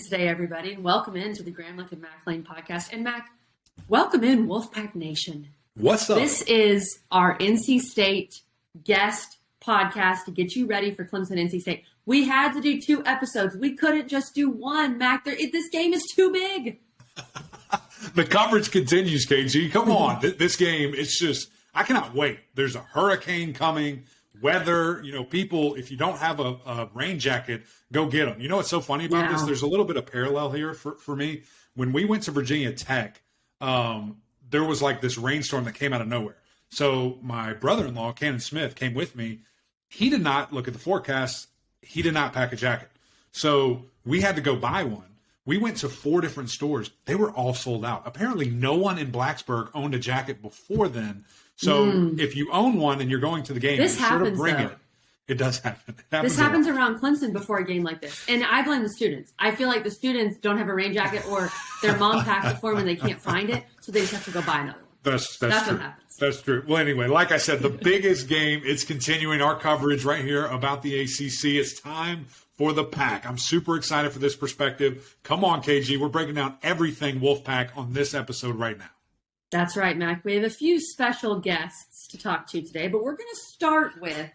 Wednesday, everybody, and welcome into the Gramlich and Mac Lane podcast. And Mac, welcome in Wolfpack Nation. What's up? This is our NC State guest podcast to get you ready for Clemson NC State. We had to do 2 episodes. We couldn't just do one, Mac. This game is too big. The coverage continues, KG. Come on. This game, it's just, I cannot wait. There's a hurricane coming. Weather, people, if you don't have a rain jacket, go get them. You know what's so funny about this? There's a little bit of parallel here for me. When we went to Virginia Tech, there was like this rainstorm that came out of nowhere. So my brother-in-law, Cannon Smith, came with me. He did not look at the forecast. He did not pack a jacket. So we had to go buy one. We went to 4 different stores. They were all sold out. Apparently no one in Blacksburg owned a jacket before then. So if you own one and you're going to the game, this be sure to bring though. it. It does happen. This happens around Clemson before a game like this. And I blame the students. I feel like the students don't have a rain jacket or their mom packed it for them and they can't find it. So they just have to go buy another one. That's true. What happens. That's true. Well, anyway, like I said, the biggest game, it's continuing our coverage right here about the ACC. It's time for the Pack. I'm super excited for this perspective. Come on, KG. We're breaking down everything Wolfpack on this episode right now. That's right, Mac. We have a few special guests to talk to today, but we're going to start with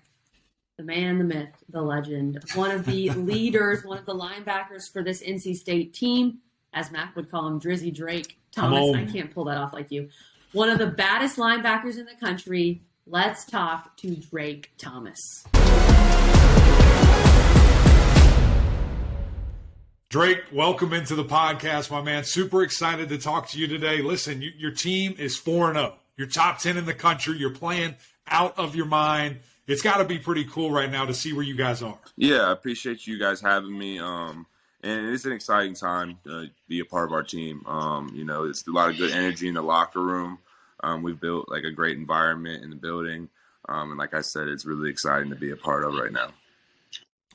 the man, the myth, the legend, one of the leaders, one of the linebackers for this NC State team, as Mac would call him, Drizzy Drake Thomas. I can't pull that off like you. One of the baddest linebackers in the country. Let's talk to Drake Thomas. Drake, welcome into the podcast, my man. Super excited to talk to you today. Listen, your team is 4-0. You're top 10 in the country. You're playing out of your mind. It's got to be pretty cool right now to see where you guys are. Yeah, I appreciate you guys having me. And it's an exciting time to be a part of our team. It's a lot of good energy in the locker room. We've built like a great environment in the building. And like I said, it's really exciting to be a part of right now.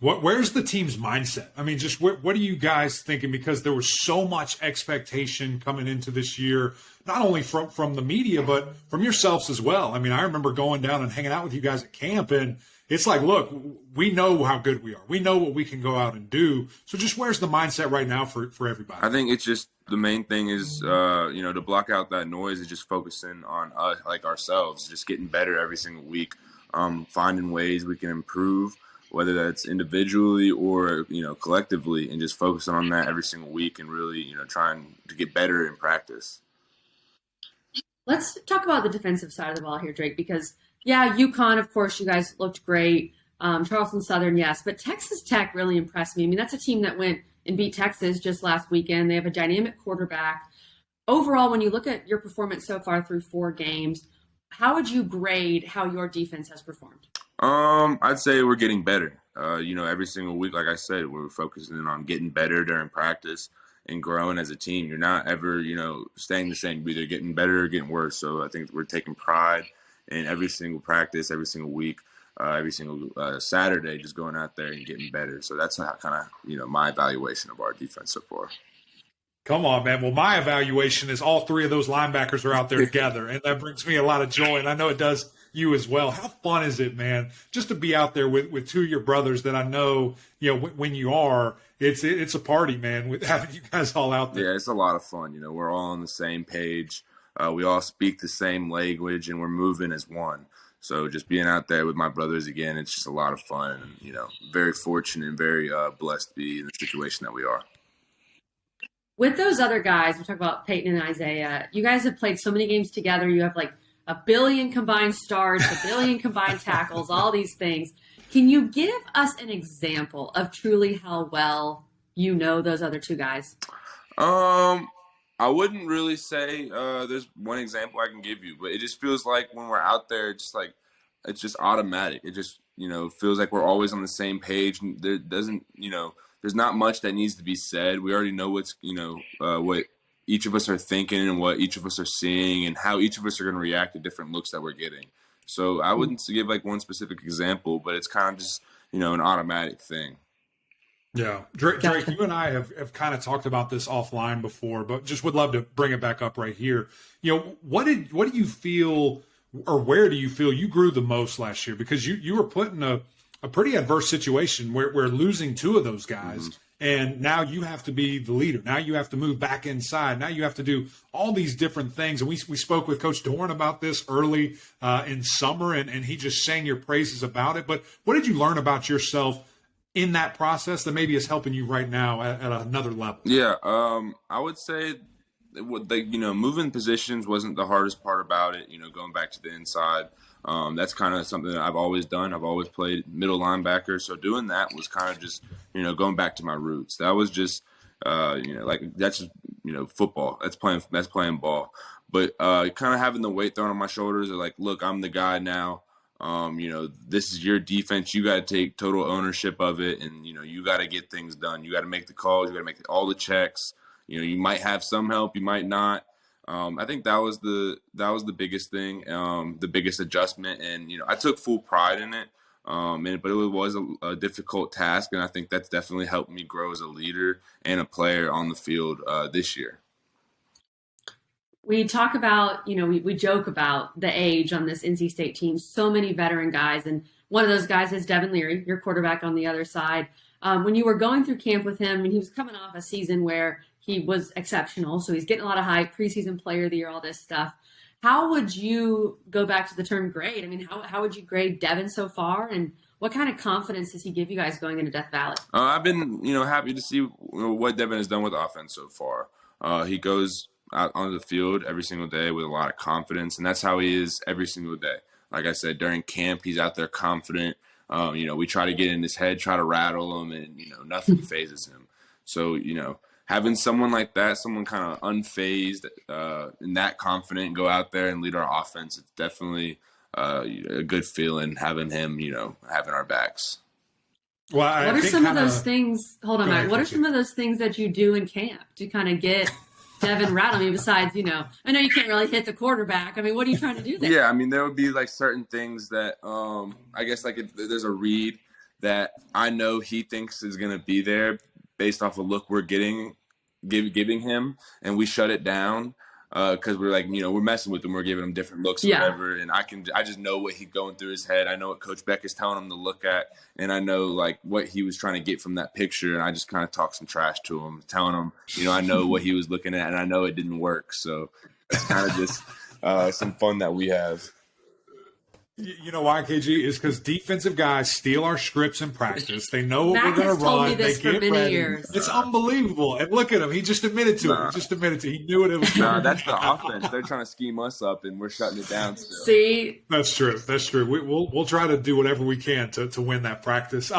Where's the team's mindset? I mean, just what are you guys thinking? Because there was so much expectation coming into this year, not only from the media, but from yourselves as well. I mean, I remember going down and hanging out with you guys at camp, and it's like, look, we know how good we are. We know what we can go out and do. So just where's the mindset right now for everybody? I think it's just the main thing is, to block out that noise and just focusing on us, like ourselves, just getting better every single week, finding ways we can improve, whether that's individually or, collectively, and just focusing on that every single week and really, trying to get better in practice. Let's talk about the defensive side of the ball here, Drake, because, UConn, of course, you guys looked great. Charleston Southern, yes. But Texas Tech really impressed me. I mean, that's a team that went and beat Texas just last weekend. They have a dynamic quarterback. Overall, when you look at your performance so far through 4 games, how would you grade how your defense has performed? I'd say we're getting better. Every single week, like I said, we're focusing on getting better during practice and growing as a team. You're not ever, staying the same. You're either getting better or getting worse. So I think we're taking pride in every single practice, every single week, every single Saturday, just going out there and getting better. So that's kind of, my evaluation of our defense so far. Come on, man. Well, my evaluation is all 3 of those linebackers are out there together, and that brings me a lot of joy, and I know it does you as well. How fun is it, man, just to be out there with 2 of your brothers that I know, when you are, it's a party, man, with having you guys all out there. Yeah, it's a lot of fun. We're all on the same page. We all speak the same language, and we're moving as one. So just being out there with my brothers again, it's just a lot of fun. And, very fortunate and very blessed to be in the situation that we are. With those other guys, we talk about Peyton and Isaiah, you guys have played so many games together. You have like 1 billion combined starts, 1 billion combined tackles, all these things. Can you give us an example of truly how well you know those other 2 guys? I wouldn't really say there's one example I can give you, but it just feels like when we're out there, it's just automatic. It just, feels like we're always on the same page. There doesn't, there's not much that needs to be said. We already know what's, what each of us are thinking and what each of us are seeing and how each of us are going to react to different looks that we're getting. So I wouldn't give like one specific example, but it's kind of just, an automatic thing. Yeah. Drake, you and I have kind of talked about this offline before, but just would love to bring it back up right here. What do you feel, or where do you feel you grew the most last year? Because you were put in a pretty adverse situation where losing 2 of those guys And now you have to be the leader. Now you have to move back inside. Now you have to do all these different things. And we spoke with Coach Doran about this early in summer, and he just sang your praises about it. But what did you learn about yourself in that process that maybe is helping you right now at another level? Yeah, I would say moving positions wasn't the hardest part about it. Going back to the inside, that's kind of something that I've always done. I've always played middle linebacker, so doing that was kind of just going back to my roots. That was just that's just football. That's playing ball. But kind of having the weight thrown on my shoulders, of like, look, I'm the guy now. This is your defense. You got to take total ownership of it, and you got to get things done. You got to make the calls. You got to make all the checks. You might have some help, you might not. I think that was the biggest thing, the biggest adjustment, and I took full pride in it. But it was a difficult task, and I think that's definitely helped me grow as a leader and a player on the field this year. We talk about, we joke about the age on this NC State team. So many veteran guys, and one of those guys is Devin Leary, your quarterback on the other side. When you were going through camp with him, and he was coming off a season where he was exceptional, so he's getting a lot of hype, preseason player of the year, all this stuff. How would you go back to the term grade? I mean, how would you grade Devin so far, and what kind of confidence does he give you guys going into Death Valley? I've been, happy to see what Devin has done with offense so far. He goes out on the field every single day with a lot of confidence, and that's how he is every single day. Like I said, during camp, he's out there confident. We try to get in his head, try to rattle him, and nothing phases him. So having someone like that, someone kind of unfazed and that confident, go out there and lead our offense, it's definitely a good feeling having him, having our backs. Well, what are some of those things? Hold on, Mike. What are some of those things that you do in camp to kind of get Devin rattled? I mean, besides, I know you can't really hit the quarterback. I mean, what are you trying to do there? Yeah, I mean, there would be like certain things that I guess like there's a read that I know he thinks is going to be there based off a look we're giving him, and we shut it down because we're like, we're messing with him, we're giving him different looks or whatever, and I just know what he's going through his head. I know what Coach Beck is telling him to look at, and I know like what he was trying to get from that picture, and I just kind of talk some trash to him, telling him, I know what he was looking at, and I know it didn't work. So it's kind of just some fun that we have. You know why, KG? Is because defensive guys steal our scripts in practice. They know what Mac we're going to run. Me this they for get many ready. Years. It's unbelievable. And look at him. He just admitted to it. He knew it was coming. That's the offense. They're trying to scheme us up, and we're shutting it down still. See? That's true. We'll try to do whatever we can to win that practice.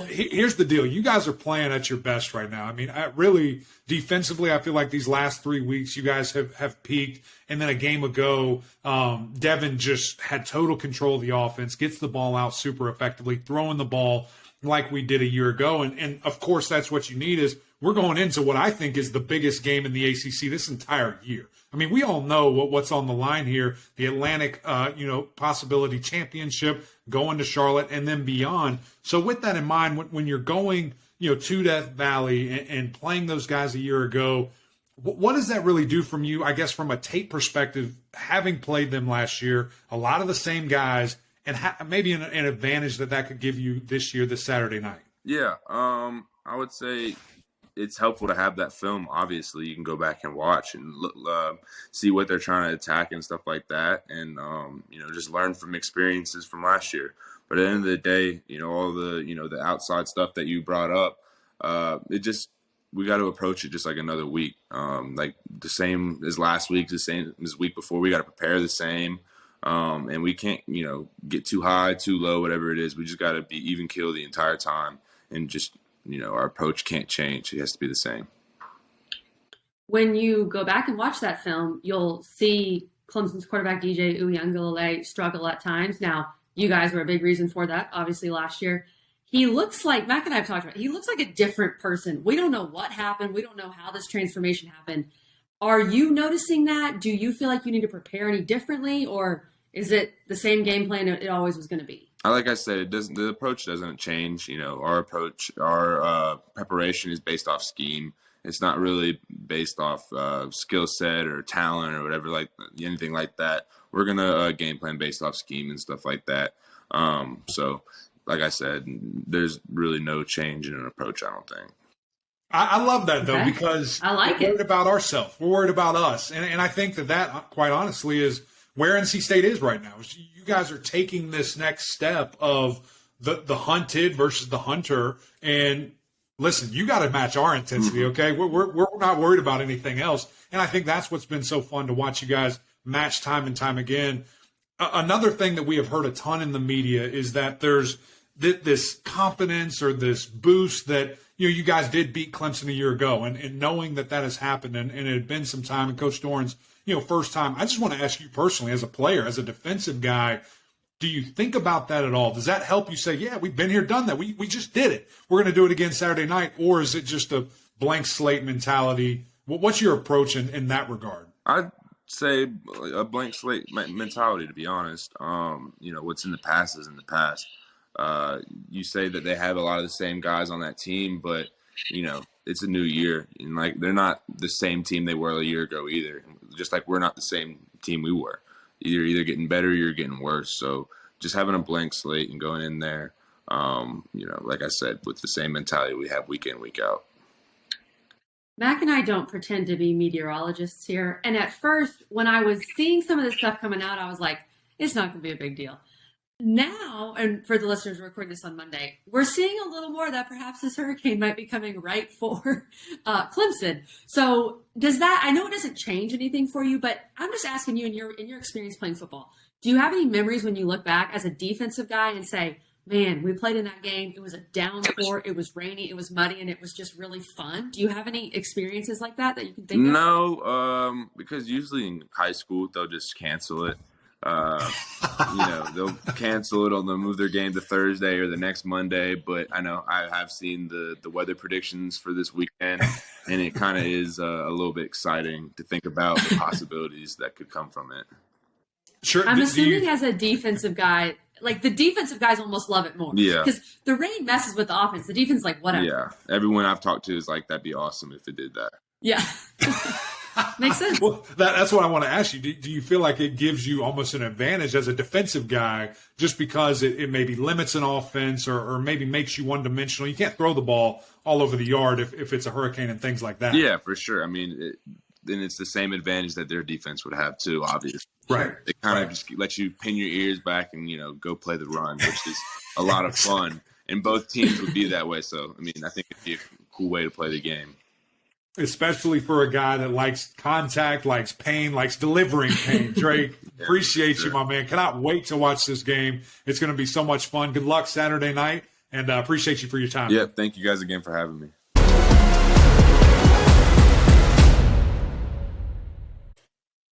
Here's the deal. You guys are playing at your best right now. I mean, really, defensively, I feel like these last 3 weeks, you guys have peaked. And then a game ago, Devin just had total control of the offense, gets the ball out super effectively, throwing the ball like we did a year ago. And of course, that's what you need is we're going into what I think is the biggest game in the ACC this entire year. I mean, we all know what's on the line here, the Atlantic, possibility championship, going to Charlotte and then beyond. So with that in mind, when you're going, to Death Valley and playing those guys a year ago, what does that really do from you, I guess, from a tape perspective, having played them last year, a lot of the same guys, and maybe an advantage that could give you this year, this Saturday night? Yeah, I would say it's helpful to have that film. Obviously, you can go back and watch and look, see what they're trying to attack and stuff like that, and just learn from experiences from last year. But at the end of the day, all the the outside stuff that you brought up, we got to approach it just like another week, like the same as last week, the same as week before. We got to prepare the same, and we can't get too high, too low, whatever it is. We just got to be even keel the entire time, and just our approach can't change. It has to be the same. When you go back and watch that film, you'll see Clemson's quarterback DJ Uiagalelei struggle at times. Now, you guys were a big reason for that, obviously, last year. He looks like, Mac and I have talked about it, he looks like a different person. We don't know what happened. We don't know how this transformation happened. Are you noticing that? Do you feel like you need to prepare any differently, or is it the same game plan it always was going to be? Like I said, the approach doesn't change. Our approach, our preparation is based off scheme. It's not really based off skill set or talent or whatever, like anything like that. We're going to game plan based off scheme and stuff like that. So, like I said, there's really no change in an approach, I don't think. I love that, though, Okay. because I like we're it. worried about ourselves. We're worried about us. And I think that, quite honestly, is where NC State is right now. You guys are taking this next step of the hunted versus the hunter. And listen, you got to match our intensity, okay? We're not worried about anything else. And I think that's what's been so fun to watch you guys match time and time again. Another thing that we have heard a ton in the media is that there's this confidence or this boost that, you guys did beat Clemson a year ago, and knowing that has happened and it had been some time in Coach Doran's, first time. I just want to ask you personally, as a player, as a defensive guy, do you think about that at all? Does that help you say, yeah, we've been here, done that. We just did it. We're going to do it again Saturday night. Or is it just a blank slate mentality? What's your approach in that regard? I'd say a blank slate mentality, to be honest. What's in the past is in the past. You say that they have a lot of the same guys on that team, but it's a new year, and like they're not the same team they were a year ago either. Just like we're not the same team we were. You're either getting better or you're getting worse. So just having a blank slate and going in there, like I said, with the same mentality we have week in, week out. Mac and I don't pretend to be meteorologists here. And at first, when I was seeing some of this stuff coming out, I was like, it's not going to be a big deal. Now, and for the listeners recording this on Monday, we're seeing a little more that perhaps this hurricane might be coming right for Clemson. So does that, I know it doesn't change anything for you, but I'm just asking you in your experience playing football, do you have any memories when you look back as a defensive guy and say, man, we played in that game, it was a downpour, it was rainy, it was muddy, and it was just really fun? Do you have any experiences like that you can think of? No, because usually in high school, they'll just cancel it. They'll cancel it or they'll move their game to Thursday or the next Monday. But I know I have seen the weather predictions for this weekend, and it kind of is a little bit exciting to think about the possibilities that could come from it. Sure. I'm assuming as a defensive guy, like the defensive guys almost love it more. Yeah. Because the rain messes with the offense. The defense is like, whatever. Yeah. Everyone I've talked to is like, that'd be awesome if it did that. Yeah. Makes sense. Well, that's what I want to ask you. Do you feel like it gives you almost an advantage as a defensive guy just because it maybe limits an offense or maybe makes you one-dimensional? You can't throw the ball all over the yard if it's a hurricane and things like that. Yeah, for sure. I mean, then it's the same advantage that their defense would have too, obviously. Right. It kind of just lets you pin your ears back and, go play the run, which is a lot of fun. And both teams would be that way. So, I mean, I think it'd be a cool way to play the game. Especially for a guy that likes contact, likes pain, likes delivering pain. Drake, appreciate you, my man. Cannot wait to watch this game. It's going to be so much fun. Good luck Saturday night, and appreciate you for your time. Yeah, thank you guys again for having me.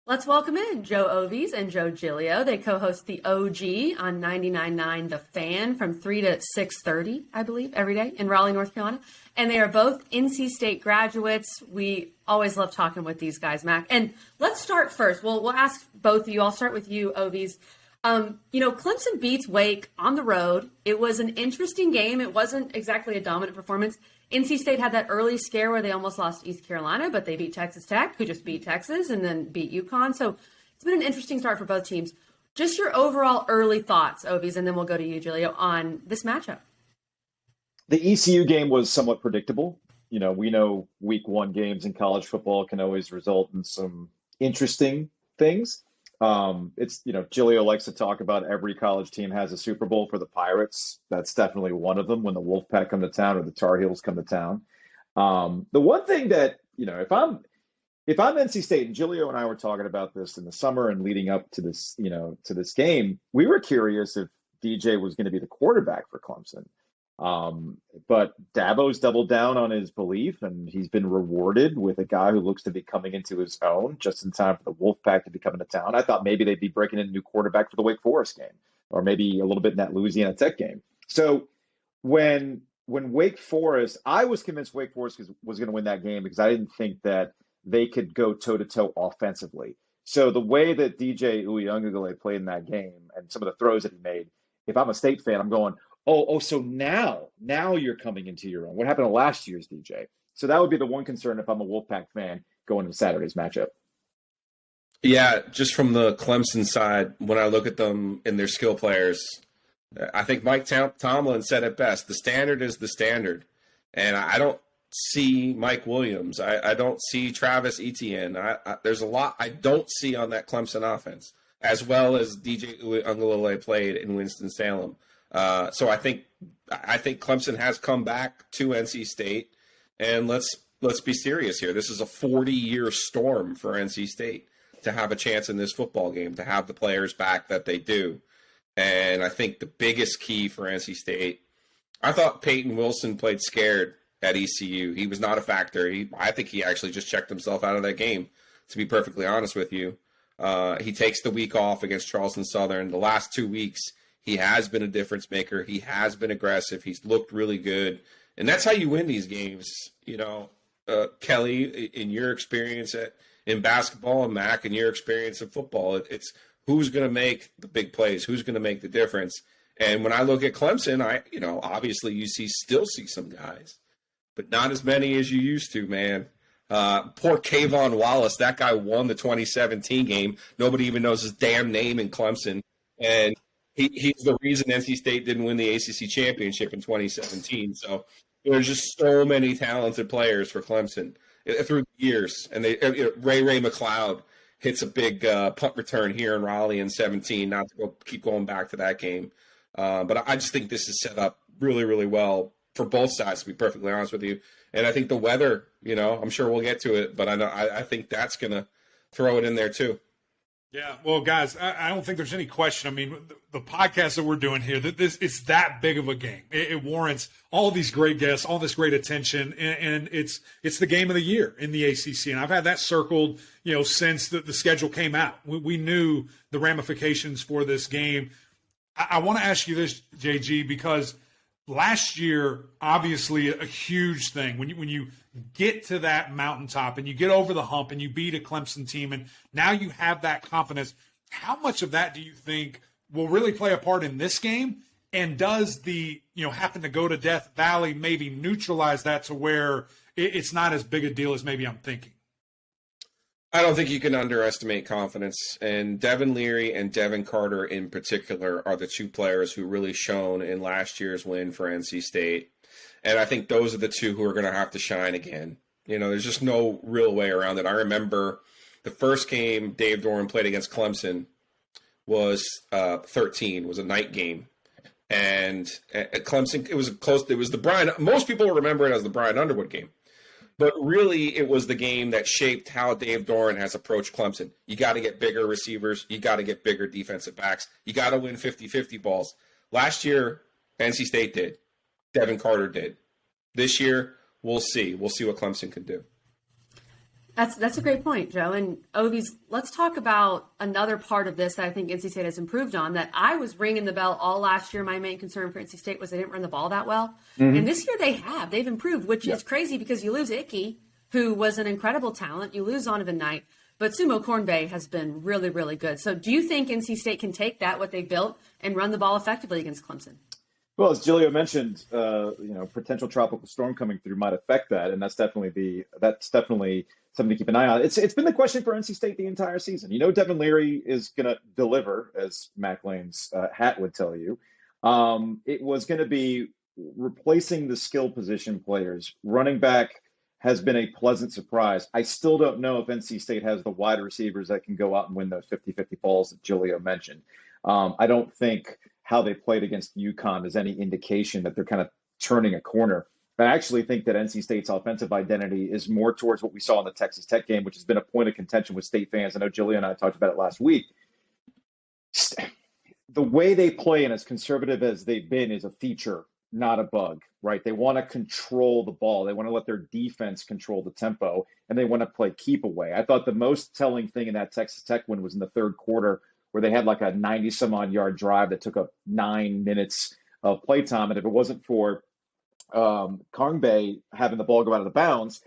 Let's welcome in Joe Ovies and Joe Giglio. They co-host the OG on 99.9 The Fan from 3 to 6:30, I believe, every day in Raleigh, North Carolina. And they are both NC State graduates. We always love talking with these guys, Mac. And let's start first. We'll ask both of you. I'll start with you, Ovies. Clemson beats Wake on the road. It was an interesting game. It wasn't exactly a dominant performance. NC State had that early scare where they almost lost East Carolina, but they beat Texas Tech, who just beat Texas, and then beat UConn. So it's been an interesting start for both teams. Just your overall early thoughts, Ovies, and then we'll go to you, Giglio, on this matchup. The ECU game was somewhat predictable. We know week one games in college football can always result in some interesting things. Giglio likes to talk about every college team has a Super Bowl for the Pirates. That's definitely one of them when the Wolfpack come to town or the Tar Heels come to town. The one thing that, if I'm NC State, and Giglio and I were talking about this in the summer and leading up to this, to this game, we were curious if DJ was going to be the quarterback for Clemson. But Dabo's doubled down on his belief, and he's been rewarded with a guy who looks to be coming into his own just in time for the Wolfpack to be coming to town. I thought maybe they'd be breaking in a new quarterback for the Wake Forest game, or maybe a little bit in that Louisiana Tech game. So when Wake Forest, I was convinced Wake Forest was going to win that game because I didn't think that they could go toe-to-toe offensively. So the way that DJ Uiagalelei played in that game and some of the throws that he made, if I'm a State fan, I'm going, so now you're coming into your own. What happened to last year's DJ? So that would be the one concern if I'm a Wolfpack fan going into Saturday's matchup. Yeah, just from the Clemson side, when I look at them and their skill players, I think Mike Tomlin said it best. The standard is the standard. And I don't see Mike Williams. I don't see Travis Etienne. There's a lot I don't see on that Clemson offense, as well as DJ Uiagalelei played in Winston-Salem. So I think Clemson has come back to NC State, and let's be serious here. This is a 40-year storm for NC State to have a chance in this football game, to have the players back that they do. And I think the biggest key for NC State, I thought Peyton Wilson played scared at ECU. He was not a factor. I think he actually just checked himself out of that game, to be perfectly honest with you. He takes the week off against Charleston Southern. The last 2 weeks, he has been a difference maker. He has been aggressive. He's looked really good. And that's how you win these games. Kelly, in your experience in basketball, and Mac, in your experience in football, it's who's going to make the big plays, who's going to make the difference. And when I look at Clemson, obviously you still see some guys, but not as many as you used to, man. Poor Kayvon Wallace, that guy won the 2017 game. Nobody even knows his damn name in Clemson. And he's the reason NC State didn't win the ACC championship in 2017. So there's just so many talented players for Clemson through the years. And Ray McLeod hits a big punt return here in Raleigh in 17, not to keep going back to that game. But I just think this is set up really, really well for both sides, to be perfectly honest with you. And I think the weather, I'm sure we'll get to it, but I think that's going to throw it in there too. Yeah, well, guys, I don't think there's any question. I mean, the podcast that we're doing here, it's that big of a game. It warrants all these great guests, all this great attention, and it's the game of the year in the ACC. And I've had that circled, since the schedule came out. We knew the ramifications for this game. I want to ask you this, JG, because last year, obviously, a huge thing when you get to that mountaintop and you get over the hump and you beat a Clemson team, and now you have that confidence. How much of that do you think will really play a part in this game? And does the having to go to Death Valley maybe neutralize that to where it's not as big a deal as maybe I'm thinking? I don't think you can underestimate confidence. And Devin Leary and Devin Carter in particular are the two players who really shone in last year's win for NC State. And I think those are the two who are going to have to shine again. There's just no real way around it. I remember the first game Dave Doran played against Clemson was 13, was a night game. And at Clemson, it was close. It was the Brian. Most people remember it as the Brian Underwood game. But really, it was the game that shaped how Dave Doran has approached Clemson. You got to get bigger receivers. You got to get bigger defensive backs. You got to win 50-50 balls. Last year, NC State did. Devin Carter did. This year, we'll see. We'll see what Clemson can do. That's a great point, Joe. And Ovies, let's talk about another part of this that I think NC State has improved on, that I was ringing the bell all last year. My main concern for NC State was they didn't run the ball that well. Mm-hmm. And this year they have. They've improved, which is crazy because you lose Icky, who was an incredible talent. You lose Zonovan Knight. But Sumo Cornbay has been really, really good. So do you think NC State can take that, what they built, and run the ball effectively against Clemson? Well, as Giglio mentioned, potential tropical storm coming through might affect that, and that's definitely something to keep an eye on. It's been the question for NC State the entire season. Devin Leary is going to deliver, as Mac Lane's hat would tell you. It was going to be replacing the skill position players. Running back has been a pleasant surprise. I still don't know if NC State has the wide receivers that can go out and win those 50-50 balls that Giglio mentioned. I don't think how they played against UConn is any indication that they're kind of turning a corner. I actually think that NC State's offensive identity is more towards what we saw in the Texas Tech game, which has been a point of contention with State fans. I know Giglio and I talked about it last week. The way they play and as conservative as they've been is a feature, not a bug, right? They want to control the ball. They want to let their defense control the tempo, and they want to play keep away. I thought the most telling thing in that Texas Tech win was in the third quarter, where they had like a 90-some-odd yard drive that took up 9 minutes of playtime. And if it wasn't for Kongbe having the ball go out of the bounds,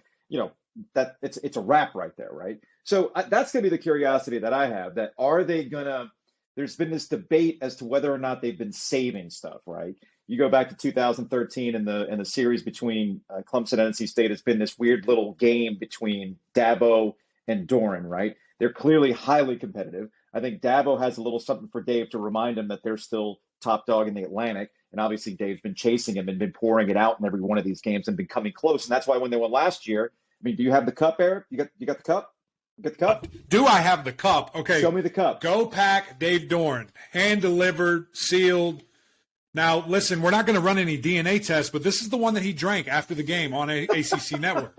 that it's a wrap right there, right? So that's going to be the curiosity that I have, that are they going to – there's been this debate as to whether or not they've been saving stuff, right? You go back to 2013 and the series between Clemson and NC State, has been this weird little game between Dabo and Doran, right? They're clearly highly competitive. I think Dabo has a little something for Dave to remind him that they're still top dog in the Atlantic. And obviously Dave's been chasing him and been pouring it out in every one of these games and been coming close. And that's why when they won last year, I mean, do you have the cup, Eric? You got the cup? You got the cup? Do I have the cup? Okay. Show me the cup. Go Pack, Dave Doran. Hand delivered, sealed. Now, listen, we're not going to run any DNA tests, but this is the one that he drank after the game on ACC Network.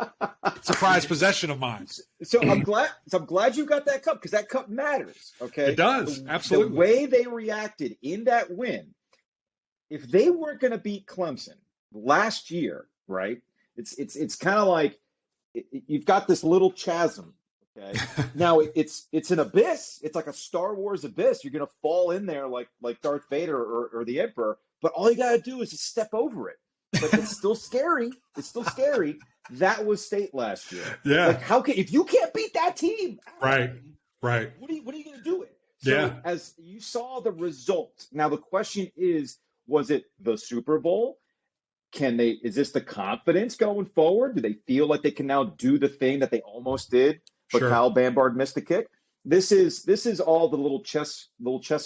Surprise possession of mine. So I'm glad you got that cup, because that cup matters. Okay, it does. Absolutely. The way they reacted in that win, if they weren't going to beat Clemson last year, right? It's kind of like you've got this little chasm. Okay. Now it's an abyss. It's like a Star Wars abyss. You're going to fall in there like Darth Vader or the Emperor. But all you got to do is just step over it. But it's still scary. It's still scary. That was State last year. Yeah. Like if you can't beat that team, right. What are you going to do it? So Yeah. as you saw the result, now the question is, was it the Super Bowl? Is this the confidence going forward? Do they feel like they can now do the thing that they almost did, but Sure. Kyle Bambard missed the kick? This is all the little chess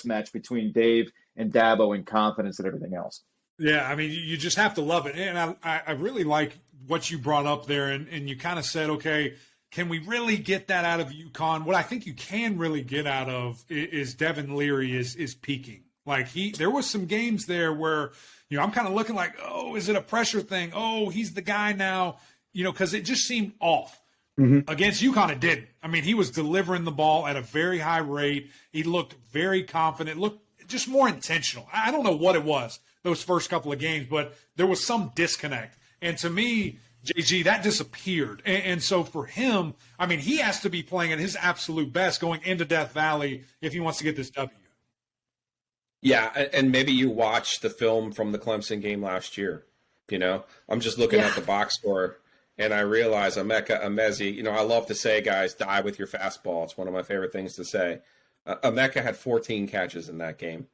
match between Dave and Dabo and confidence and everything else. Yeah, I mean, you just have to love it. And I really like what you brought up there. And you kind of said, okay, can we really get that out of UConn? What I think you can really get out of is Devin Leary is peaking. Like there was some games there where, I'm kind of looking like, oh, is it a pressure thing? Oh, he's the guy now, because it just seemed off. Mm-hmm. Against UConn, it didn't. I mean, he was delivering the ball at a very high rate. He looked very confident, looked just more intentional. I don't know what it was those first couple of games, but there was some disconnect. And to me, JG, that disappeared. And so for him, I mean, he has to be playing at his absolute best going into Death Valley if he wants to get this W. Yeah, and maybe you watched the film from the Clemson game last year. I'm just looking at the box score, and I realize Emeka Emezi, I love to say, guys, die with your fastball. It's one of my favorite things to say. Emeka had 14 catches in that game.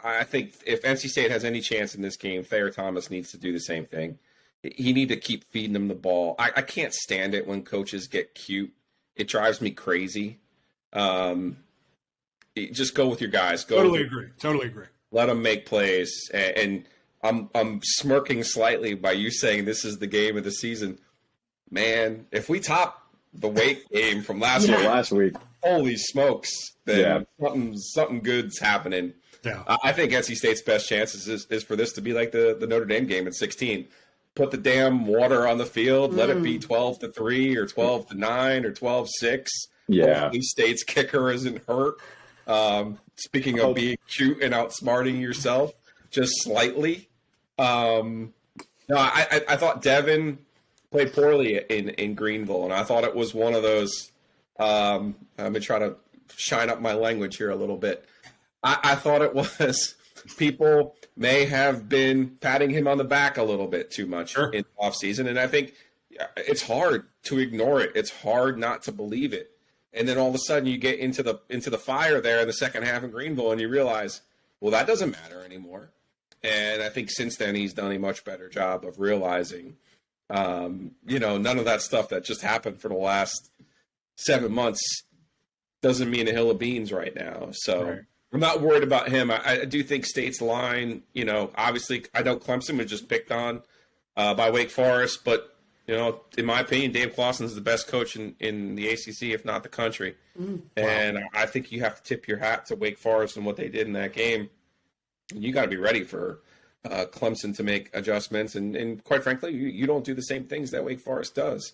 I think if NC State has any chance in this game, Thayer Thomas needs to do the same thing. He need to keep feeding him the ball. I can't stand it when coaches get cute. It drives me crazy. Just go with your guys. Totally agree. Let them make plays. And I'm smirking slightly by you saying this is the game of the season. Man, if we top the Wake game from last week, holy smokes, then something good's happening. Yeah. I think NC State's best chance is for this to be like the Notre Dame game at 16. Put the damn water on the field. Let it be 12-3 or 12-9 or 12-6. Yeah. Hopefully State's kicker isn't hurt. Speaking of being cute and outsmarting yourself just slightly. No, I thought Devin played poorly in Greenville, and I thought it was one of those. I'm gonna try to shine up my language here a little bit. I thought it was people may have been patting him on the back a little bit too much in the offseason, and I think it's hard to ignore it. It's hard not to believe it. And then all of a sudden you get into the fire there in the second half in Greenville, and you realize, well, that doesn't matter anymore. And I think since then he's done a much better job of realizing, none of that stuff that just happened for the last 7 months doesn't mean a hill of beans right now. So I'm not worried about him. I do think State's line, obviously I know Clemson was just picked on by Wake Forest, but in my opinion, Dave Clawson's the best coach in the ACC, if not the country. And I think you have to tip your hat to Wake Forest and what they did in that game. You got to be ready for Clemson to make adjustments. And quite frankly, you don't do the same things that Wake Forest does.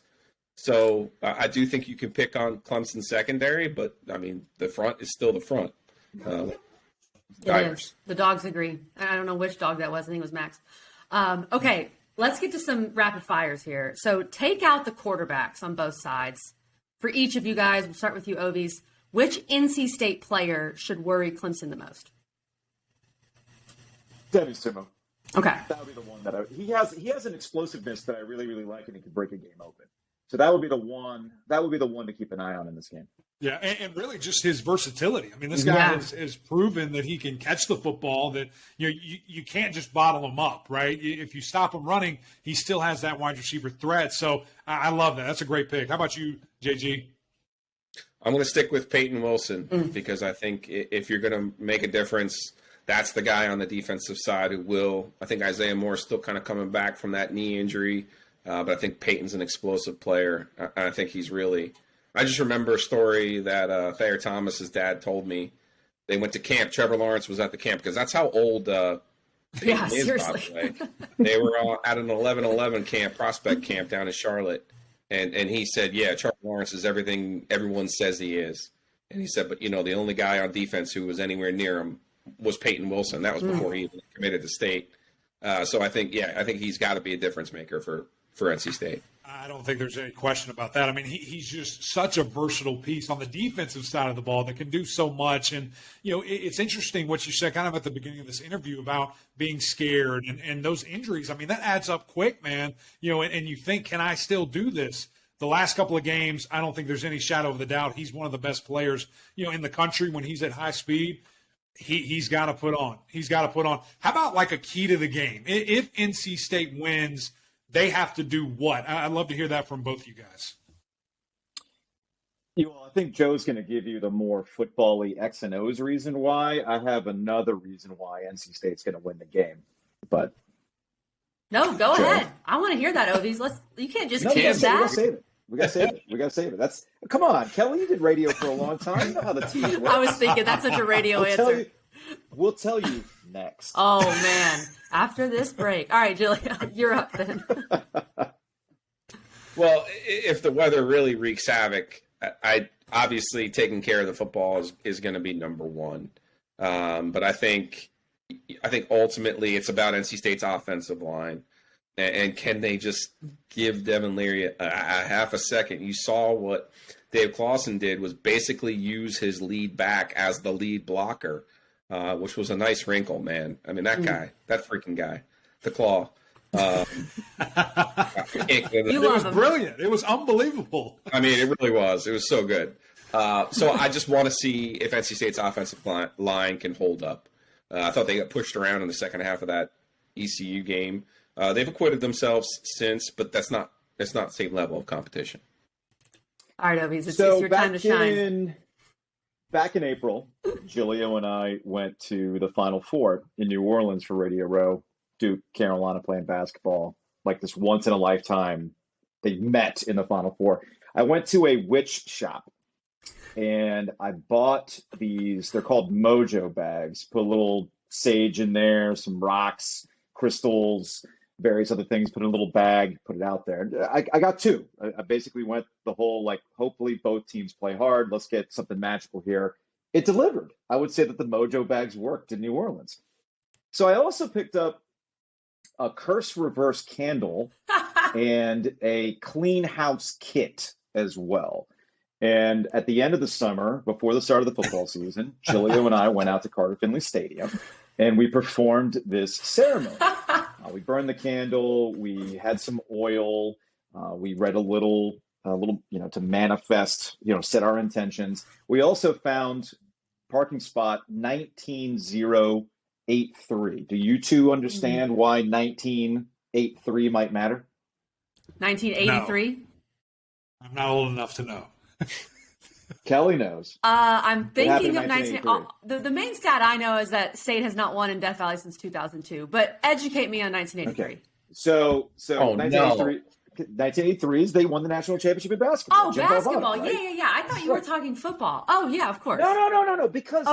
So I do think you can pick on Clemson secondary, but, I mean, the front is still the front. The dogs agree. I don't know which dog that was. I think it was Max. Okay. Let's get to some rapid fires here. So take out the quarterbacks on both sides. For each of you guys, we'll start with you, Ovies. Which NC State player should worry Clemson the most? Devin Simo. Okay. That would be the one that he has an explosiveness that I really, really like, and he can break a game open. So that would be the one. That would be the one to keep an eye on in this game. Yeah, and really just his versatility. I mean, this guy has proven that he can catch the football, that you can't just bottle him up, right? If you stop him running, he still has that wide receiver threat. So I love that. That's a great pick. How about you, JG? I'm going to stick with Peyton Wilson because I think if you're going to make a difference, that's the guy on the defensive side who will. I think Isaiah Moore is still kind of coming back from that knee injury, but I think Peyton's an explosive player. I think he's really. I just remember a story that Thayer Thomas's dad told me. They went to camp. Trevor Lawrence was at the camp because that's how old. Yeah, is, seriously. by the way. They were at an 11-11 camp, prospect camp down in Charlotte, and he said, "Yeah, Trevor Lawrence is everything everyone says he is." And he said, "But the only guy on defense who was anywhere near him was Peyton Wilson. That was before he even committed to State." So I think he's got to be a difference maker for NC State. I don't think there's any question about that. I mean, he's just such a versatile piece on the defensive side of the ball that can do so much. And, it's interesting what you said kind of at the beginning of this interview about being scared and those injuries. I mean, that adds up quick, man. And you think, can I still do this? The last couple of games, I don't think there's any shadow of the doubt. He's one of the best players, in the country when he's at high speed. He's got to put on. He's got to put on. How about like a key to the game? If NC State wins, they have to do what? I'd love to hear that from both you guys. I think Joe's going to give you the more football-y X and O's reason why. I have another reason why NC State's going to win the game. But no, go Joe. ahead. I want to hear that, Ovies. You can't just we kiss gotta that. save it. We got to save it. That's come on, Kelly. You did radio for a long time. You know how the team works. I was thinking that's such a radio answer. We'll tell you next. Oh, man. After this break. All right, Giglio, you're up then. Well, if the weather really wreaks havoc, I obviously taking care of the football is going to be number one. But I think ultimately it's about NC State's offensive line. And can they just give Devin Leary a half a second? You saw what Dave Clawson did was basically use his lead back as the lead blocker. Which was a nice wrinkle, man. I mean, that freaking guy, the Claw. It was brilliant. It was unbelievable. I mean, it really was. It was so good. So I just want to see if NC State's offensive line can hold up. I thought they got pushed around in the second half of that ECU game. They've acquitted themselves since, but that's not the same level of competition. All right, Ovies, it's your time to shine. Back in April, Giglio and I went to the Final Four in New Orleans for Radio Row. Duke, Carolina playing basketball, like this once in a lifetime. They met in the Final Four. I went to a witch shop and I bought these. They're called Mojo bags. Put a little sage in there, some rocks, crystals, various other things. Put in a little bag, put it out there. I got two. I basically went the whole, hopefully both teams play hard. Let's get something magical here. It delivered. I would say that the Mojo bags worked in New Orleans. So I also picked up a curse reverse candle and a clean house kit as well. And at the end of the summer, before the start of the football season, Giglio and I went out to Carter Finley Stadium and we performed this ceremony. We burned the candle. We had some oil. We read a little, to manifest, set our intentions. We also found parking spot 19083. Do you two understand why 1983 might matter? 1983? No. I'm not old enough to know. Kelly knows. I'm thinking of 1983. The main stat I know is that State has not won in Death Valley since 2002. But educate me on 1983. Okay. So 1983 is they won the national championship in basketball. Oh, Jim basketball. Valvano, right? Yeah. I thought you were talking football. Oh, yeah, of course. No. Because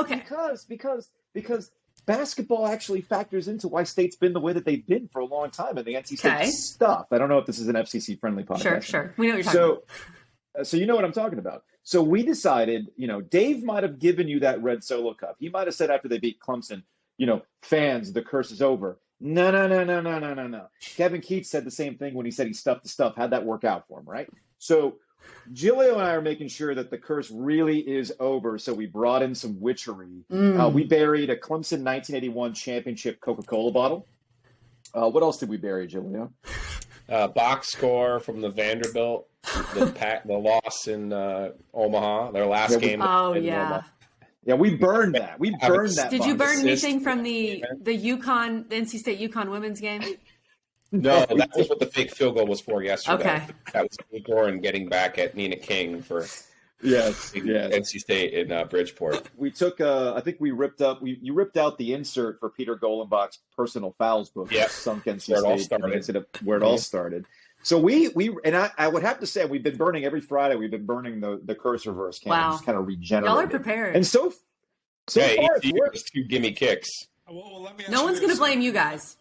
basketball actually factors into why State's been the way that they've been for a long time in the NC State stuff. I don't know if this is an FCC friendly podcast. Sure. We know what you're talking about. So you know what I'm talking about. So we decided, Dave might have given you that red Solo cup. He might have said after they beat Clemson, fans, the curse is over. No. Kevin Keats said the same thing when he said he stuffed the stuff. How'd that work out for him, right? So Giglio and I are making sure that the curse really is over. So we brought in some witchery. We buried a Clemson 1981 championship Coca-Cola bottle. What else did we bury, Giglio? Box score from the Vanderbilt, the loss in Omaha, their last game. Oh, in yeah. Omaha. Yeah, we burned that. Did you burn Assist. anything from the NC State UConn women's game? No, that was what the fake field goal was for yesterday. Okay. That was Igor and getting back at Nina King for Yes. NC State in Bridgeport. We took, I think we ripped up, you ripped out the insert for Peter Golenbach's personal fouls book. Yep. Sunk NC Where it all State, started. instead of where it all started. So I would have to say, we've been burning every Friday. We've been burning the curse reverse can, Wow. just kind of regenerate. Y'all are prepared. And so Hey, far, it's ECU worked. was 2 gimme kicks. Well, let me ask No you one's going to this. blame you guys.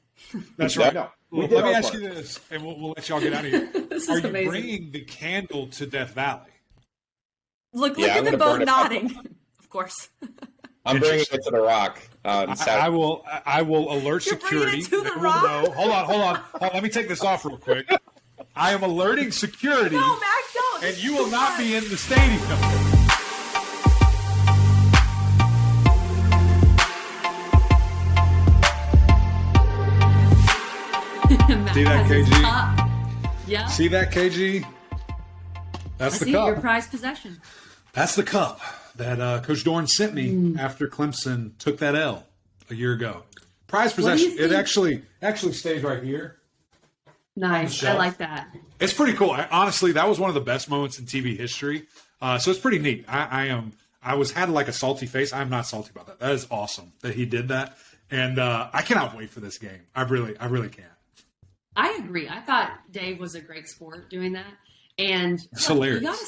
That's right. No, we Well, did let me our ask part. you this, and we'll let y'all get out of here. This Are is you amazing. bringing the candle to Death Valley? Look Yeah, at I'm them gonna both burn it. nodding. Of course. I'm bringing it to the Rock on I Saturday. will alert You're bringing security. it to the They will Rock? know. Hold on. Let me take this off real quick. I am alerting security, No, Mac, don't. and you will not be in the stadium. Mac See that, has his KG? cup. Yeah. See that, KG? That's I the see your cup. prized possession. That's the cup that Coach Dorn sent me after Clemson took that L a year ago. Prize What do you possession. It think? actually stays right here. Nice. I shelf. like that. It's pretty cool. Honestly, that was one of the best moments in TV history. So it's pretty neat. I had like a salty face. I'm not salty about that. That is awesome that he did that, and I cannot wait for this game. I really can't. I agree. I thought Dave was a great sport doing that. And It's hilarious. You got to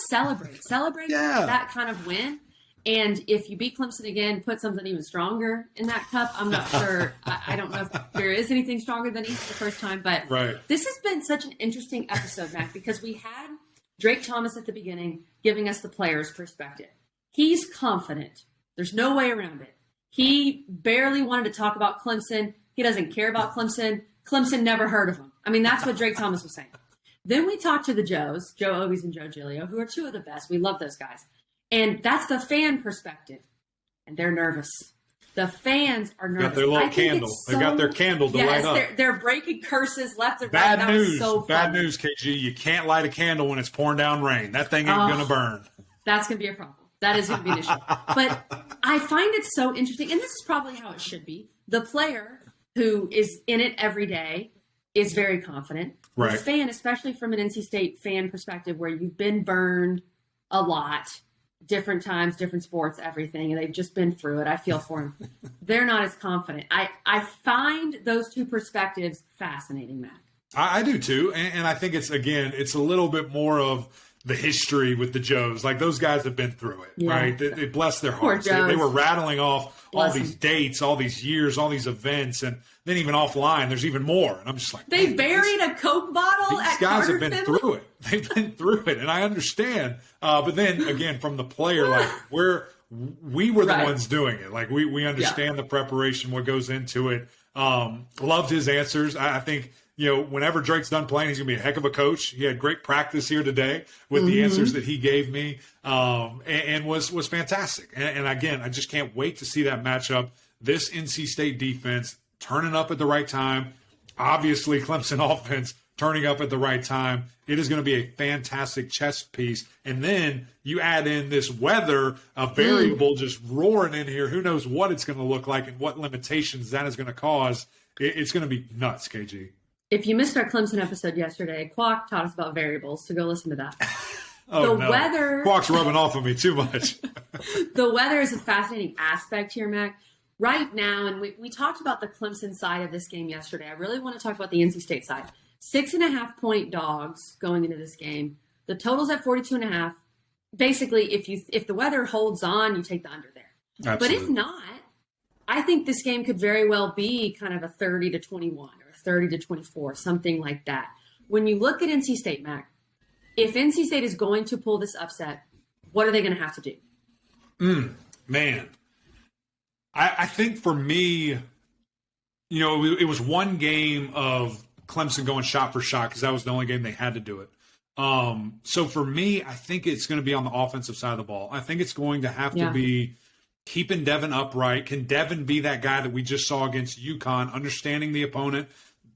celebrate Yeah. that kind of win. And if you beat Clemson again, put something even stronger in that cup. I'm not sure. I don't know if there is anything stronger than East the first time, but Right. This has been such an interesting episode, Mac, because we had Drake Thomas at the beginning giving us the player's perspective. He's confident. There's no way around it. He barely wanted to talk about Clemson. He doesn't care about Clemson. Clemson never heard of him. I mean, that's what Drake Thomas was saying. Then we talked to the Joes, Joe Ovies and Joe Giglio, who are two of the best. We love those guys. And that's the fan perspective. And they're nervous. The fans are nervous. Got their little I think candle. it's They've got their candle to yes, light up. They're breaking curses left and right. Bad That was news. so Bad funny. news, KG. You can't light a candle when it's pouring down rain. That thing ain't Oh. gonna burn. That's going to be a problem. That is going to be an issue. But I find it so interesting, and this is probably how it should be. The player who is in it every day is very confident. Right. The fan, especially from an NC State fan perspective, where you've been burned a lot, different times, different sports, everything, and they've just been through it. I feel for them. They're not as confident. I find those two perspectives fascinating, Matt. I do too, and I think it's a little bit more of the history with the Joes. Like those guys have been through it, Yeah. right? They bless their Poor hearts. They Joes. were rattling off all Bless these them. dates, all these years, all these events, and then even offline, there's even more. And I'm just like, They man, buried a Coke bottle these at guys Carter have been Finley. through it. They've been through it, and I understand. But then again, from the player, like we were the Right. ones doing it. Like we understand the preparation, what goes into it. Loved his answers. I think, whenever Drake's done playing, he's gonna be a heck of a coach. He had great practice here today with the answers that he gave me, and was fantastic. And again, I just can't wait to see that matchup. This NC State defense turning up at the right time. Obviously, Clemson offense turning up at the right time. It is going to be a fantastic chess piece. And then you add in this weather, a variable just roaring in here. Who knows what it's going to look like and what limitations that is going to cause. It's going to be nuts, KG. If you missed our Clemson episode yesterday, Quack taught us about variables, so go listen to that. Oh, The no. weather- Quack's rubbing off on me too much. The weather is a fascinating aspect here, Mac. Right now, and we talked about the Clemson side of this game yesterday. I really want to talk about the NC State side. 6.5-point dogs going into this game. The total's at 42.5. Basically, if the weather holds on, you take the under there. Absolutely. But if not, I think this game could very well be kind of a 30-21 or 30-24, something like that. When you look at NC State, Mac, if NC State is going to pull this upset, what are they going to have to do? Man, I think for me, it was one game of Clemson going shot for shot because that was the only game they had to do it. So for me, I think it's going to be on the offensive side of the ball. I think it's going to have to be keeping Devin upright. Can Devin be that guy that we just saw against UConn, understanding the opponent?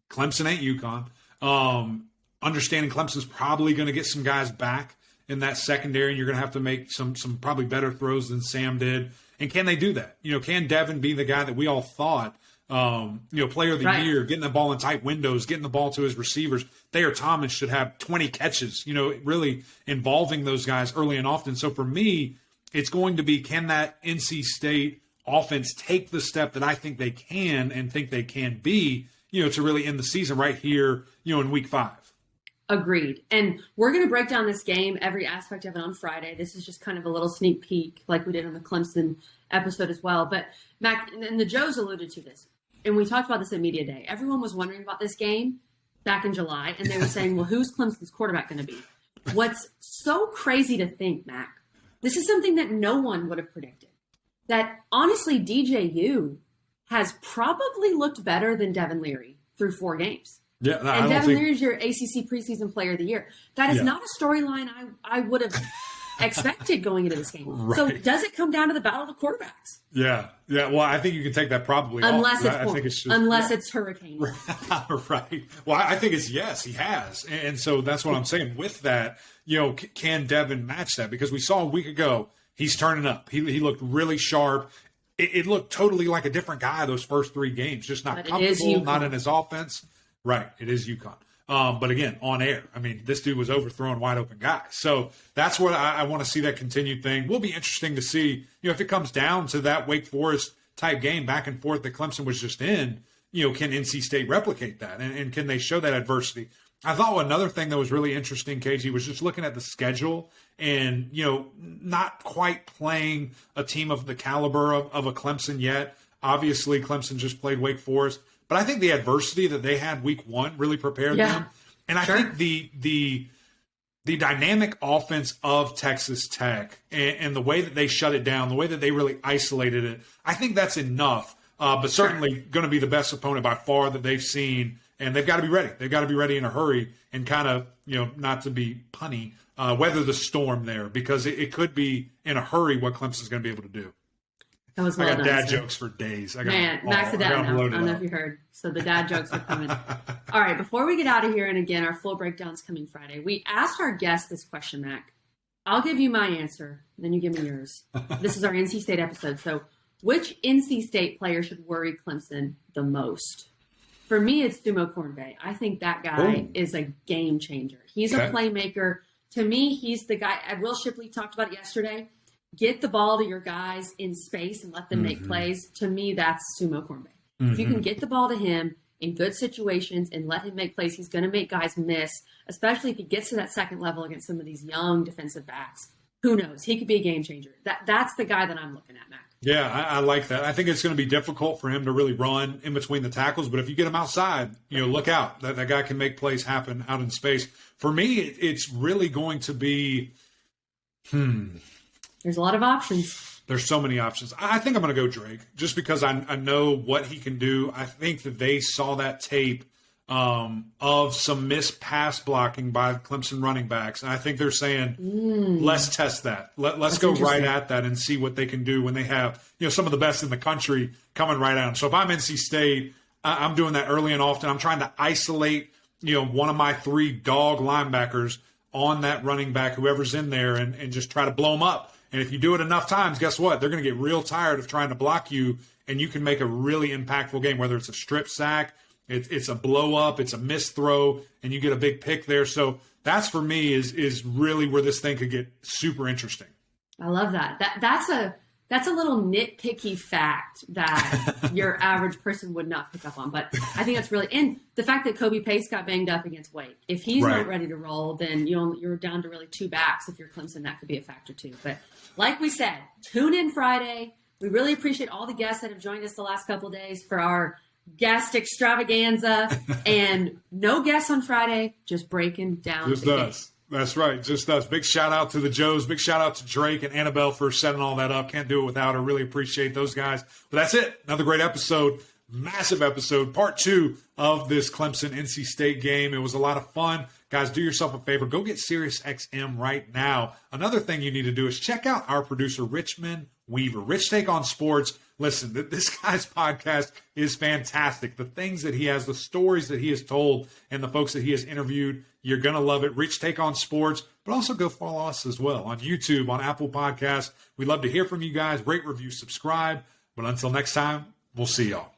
Clemson ain't UConn. Understanding Clemson's probably going to get some guys back in that secondary, and you're going to have to make some probably better throws than Sam did. And can they do that? Can Devin be the guy that we all thought player of the Right. year, getting the ball in tight windows, getting the ball to his receivers. Thayer Thomas should have 20 catches, really involving those guys early and often. So for me, it's going to be, can that NC State offense take the step that I think they can and think they can be, to really end the season right here, in week 5. Agreed. And we're going to break down this game, every aspect of it on Friday. This is just kind of a little sneak peek like we did on the Clemson episode as well. But Mac, and the Joes alluded to this, and we talked about this at Media Day. Everyone was wondering about this game back in July, and they were saying, well, who's Clemson's quarterback going to be? What's so crazy to think, Mac, this is something that no one would have predicted, that honestly DJU has probably looked better than Devin Leary through 4 games. Yeah, and Devin Leary is your ACC preseason player of the year. That is not a storyline I would have expected going into this game. Right. So does it come down to the battle of the quarterbacks? Yeah. Well, I think you can take that probably Unless off. it's I think it's just, unless it's Hurricane. Right. Well, I think it's yes, he has. And so that's what I'm saying. With that, can Devin match that? Because we saw a week ago, he's turning up. He looked really sharp. It looked totally like a different guy those first 3 games, just not comfortable, not in his offense. Right. It is UConn. But again, on air, I mean, this dude was overthrowing wide open guys. So that's what I want to see, that continued thing. Will be interesting to see, if it comes down to that Wake Forest type game back and forth that Clemson was just in, can NC State replicate that? And can they show that adversity? I thought another thing that was really interesting, KG, was just looking at the schedule and, not quite playing a team of the caliber of a Clemson yet. Obviously, Clemson just played Wake Forest. But I think the adversity that they had week 1 really prepared them. And I think the dynamic offense of Texas Tech and the way that they shut it down, the way that they really isolated it, I think that's enough. But certainly going to be the best opponent by far that they've seen. And they've got to be ready. They've got to be ready in a hurry and kind of, not to be punny, weather the storm there, because it could be in a hurry what Clemson's going to be able to do. That was I well got done, dad jokes for days. Max the dad now. I don't know if you heard. So the dad jokes are coming. All right, before we get out of here, and again, our full breakdown's coming Friday, we asked our guests this question, Mac. I'll give you my answer, then you give me yours. This is our NC State episode. So which NC State player should worry Clemson the most? For me, it's Sumo Cornbay. I think that guy is a game changer. He's a playmaker. To me, he's the guy. Will Shipley talked about it yesterday. Get the ball to your guys in space and let them make plays. To me, that's Sumo Cornbay. If you can get the ball to him in good situations and let him make plays, he's going to make guys miss, especially if he gets to that second level against some of these young defensive backs. Who knows? He could be a game changer. That's the guy that I'm looking at, Mac. Yeah, I like that. I think it's going to be difficult for him to really run in between the tackles, but if you get him outside, look out. That guy can make plays happen out in space. For me, it's really going to be, There's a lot of options. There's so many options. I think I'm going to go Drake just because I know what he can do. I think that they saw that tape of some missed pass blocking by Clemson running backs. And I think they're saying, let's test that. Let's go right at that and see what they can do when they have, some of the best in the country coming right at them. So if I'm NC State, I'm doing that early and often. I'm trying to isolate, one of my 3 dog linebackers on that running back, whoever's in there, and just try to blow them up. And if you do it enough times, guess what? They're going to get real tired of trying to block you, and you can make a really impactful game, whether it's a strip sack, it's a blow up, it's a missed throw, and you get a big pick there. So that's, for me, is really where this thing could get super interesting. I love that. That's a little nitpicky fact that your average person would not pick up on. But I think that's really – and the fact that Kobe Pace got banged up against Wake. If he's not ready to roll, then you're down to really 2 backs. If you're Clemson, that could be a factor too. But like we said, tune in Friday. We really appreciate all the guests that have joined us the last couple of days for our guest extravaganza. And no guests on Friday, just breaking down Just the us. That's right. Just us. Big shout out to the Joes. Big shout out to Drake and Annabelle for setting all that up. Can't do it without her. Really appreciate those guys. But that's it. Another great episode. Massive episode. Part 2 of this Clemson NC State game. It was a lot of fun. Guys, do yourself a favor. Go get SiriusXM right now. Another thing you need to do is check out our producer, Richmond Weaver. Rich Take on Sports. Listen, this guy's podcast is fantastic. The things that he has, the stories that he has told, and the folks that he has interviewed, you're going to love it. Rich Take on Sports, but also go follow us as well on YouTube, on Apple Podcasts. We'd love to hear from you guys. Rate, review, subscribe. But until next time, we'll see y'all.